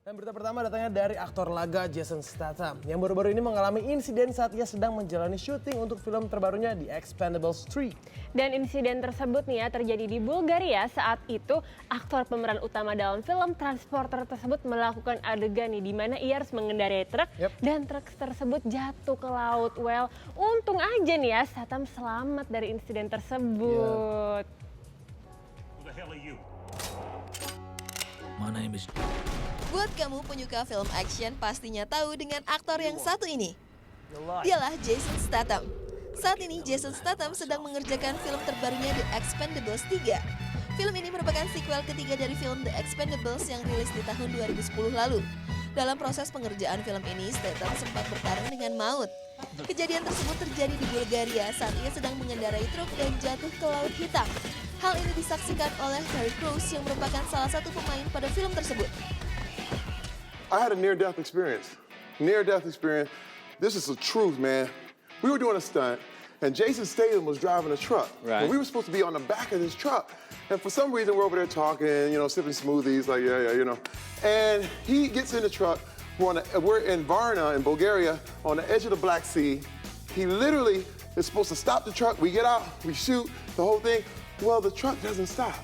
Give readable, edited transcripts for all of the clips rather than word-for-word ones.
Dan berita pertama datangnya dari aktor laga Jason Statham yang baru-baru ini mengalami insiden saat ia sedang menjalani syuting untuk film terbarunya The Expendables 3. Dan insiden tersebut nih ya terjadi di Bulgaria. Saat itu aktor pemeran utama dalam film Transporter tersebut melakukan adegan nih di mana ia harus mengendarai truk dan truk tersebut jatuh ke laut. Well, untung aja nih ya Statham selamat dari insiden tersebut. Who the hell are you? My name is... Buat kamu penyuka film action pastinya tahu dengan aktor yang satu ini. Dialah Jason Statham. Saat ini Jason Statham sedang mengerjakan film terbarunya The Expendables 3. Film ini merupakan sequel ketiga dari film The Expendables yang rilis di tahun 2010 lalu. Dalam proses pengerjaan film ini, Statham sempat bertarung dengan maut. Kejadian tersebut terjadi di Bulgaria saat ia sedang mengendarai truk dan jatuh ke Laut Hitam. Hal ini disaksikan oleh Terry Crews yang merupakan salah satu pemain pada film tersebut. I had a near-death experience. Near-death experience. This is the truth, man. We were doing a stunt, and Jason Statham was driving a truck. Right. And we were supposed to be on the back of this truck. And for some reason, we're over there talking, sipping smoothies, like, And he gets in the truck. We're in Varna, in Bulgaria, on the edge of the Black Sea. He literally is supposed to stop the truck. We get out, we shoot, the whole thing. Well, the truck doesn't stop.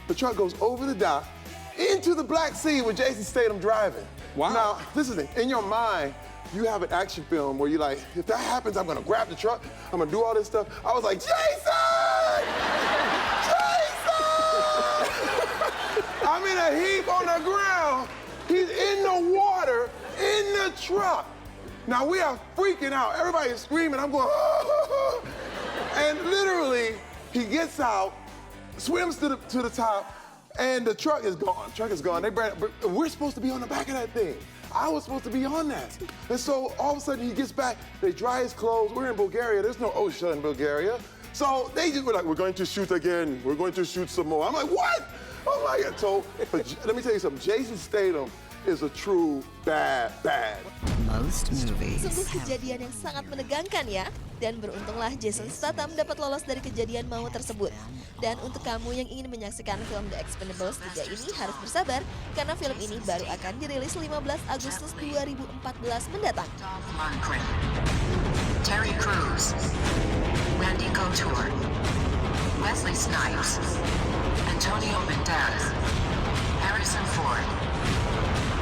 The truck goes over the dock into the Black Sea with Jason Statham driving. Wow. Now, this is it. In your mind, you have an action film where you're like, if that happens, I'm gonna grab the truck, I'm gonna do all this stuff. I was like, Jason! Jason! I'm in a heap on the ground. He's in the water, in the truck. Now we are freaking out. Everybody is screaming. I'm going, and literally, he gets out, swims to the top, and the truck is gone. Truck is gone. We're supposed to be on the back of that thing. I was supposed to be on that. And so all of a sudden he gets back, they dry his clothes. We're in Bulgaria. There's no ocean in Bulgaria. So they just were like, we're going to shoot again. We're going to shoot some more. I'm like, what? Oh my God. So let me tell you something. Jason Statham is a true bad. Most movies Sungguh kejadian yang sangat menegangkan ya. Dan beruntunglah Jason Statham dapat lolos dari kejadian maut tersebut. Dan untuk kamu yang ingin menyaksikan film The Expendables 3 ini harus bersabar karena film ini baru akan dirilis 15 Agustus 2014 mendatang. Lundgren, Terry Crews, Randy Couture, Wesley Snipes, Antonio Banderas, Harrison Ford,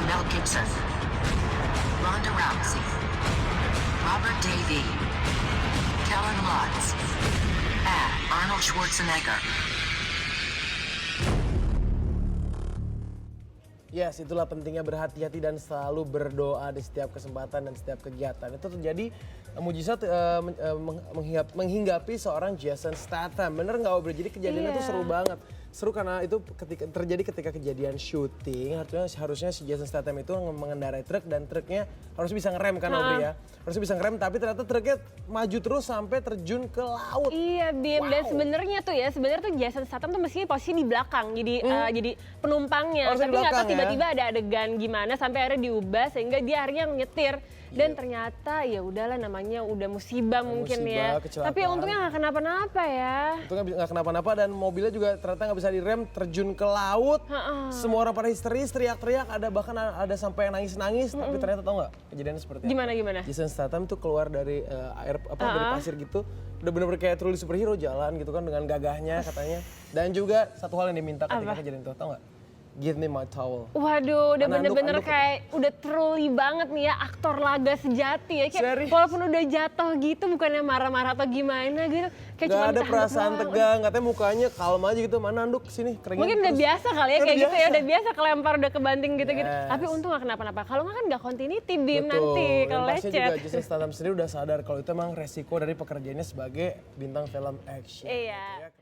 Mel Gibson, Ronda Rousey, Robert Davey, Kellen Lutz, and Arnold Schwarzenegger. Yes, itulah pentingnya berhati-hati dan selalu berdoa di setiap kesempatan dan setiap kegiatan. Itu terjadi mujizat menghinggapi seorang Jason Statham. Bener nggak Aubrey? Jadi kejadiannya itu seru banget. Seru karena itu terjadi ketika kejadian syuting. Harusnya si Jason Statham itu mengendarai truk dan truknya harus bisa ngerem kan Aubrey ya. Harusnya bisa ngerem tapi ternyata truknya maju terus sampai terjun ke laut. Iya Bim, dan sebenarnya tuh Jason Statham tuh mestinya posisi di belakang jadi penumpangnya. Harusnya Tapi nggak tahu ya. tiba-tiba ada adegan gimana sampai akhirnya diubah sehingga dia akhirnya nyetir. Dan ternyata ya udahlah namanya udah musibah mungkin ya. Kecelakaan. Tapi untungnya nggak kenapa-napa ya. Untungnya nggak kenapa-napa dan mobilnya juga ternyata nggak bisa direm, terjun ke laut. Semua orang pada histeris, teriak-teriak, bahkan ada sampai yang nangis-nangis. Tapi ternyata tau nggak kejadiannya seperti apa? Gimana? Jason Statham tuh keluar dari dari pasir gitu. Udah bener-bener kayak truly superhero jalan gitu kan dengan gagahnya katanya. Dan juga satu hal yang diminta ketika kejadian itu, tau nggak? Give me my towel. Waduh, udah Karena bener-bener kayak udah truly banget nih ya aktor laga sejati ya. Kayak Serius? walaupun udah jatuh gitu bukannya marah-marah atau gimana gitu. Kayak Gak cuma ada minta perasaan handuk doang. tegang, katanya mukanya kalem aja gitu. Mana anduk sini keringin. Mungkin udah terus. biasa kali ya Udah kayak gitu ya, biasa. udah biasa kelempar udah kebanting gitu-gitu. Yes. Tapi untung gak kenapa-napa. Kalau nggak kan nggak continuity Bim Betul. nanti kalau Dan pastinya juga lecet. Jason Statham sendiri udah sadar kalau itu emang resiko dari pekerjaannya sebagai bintang film action. Iya.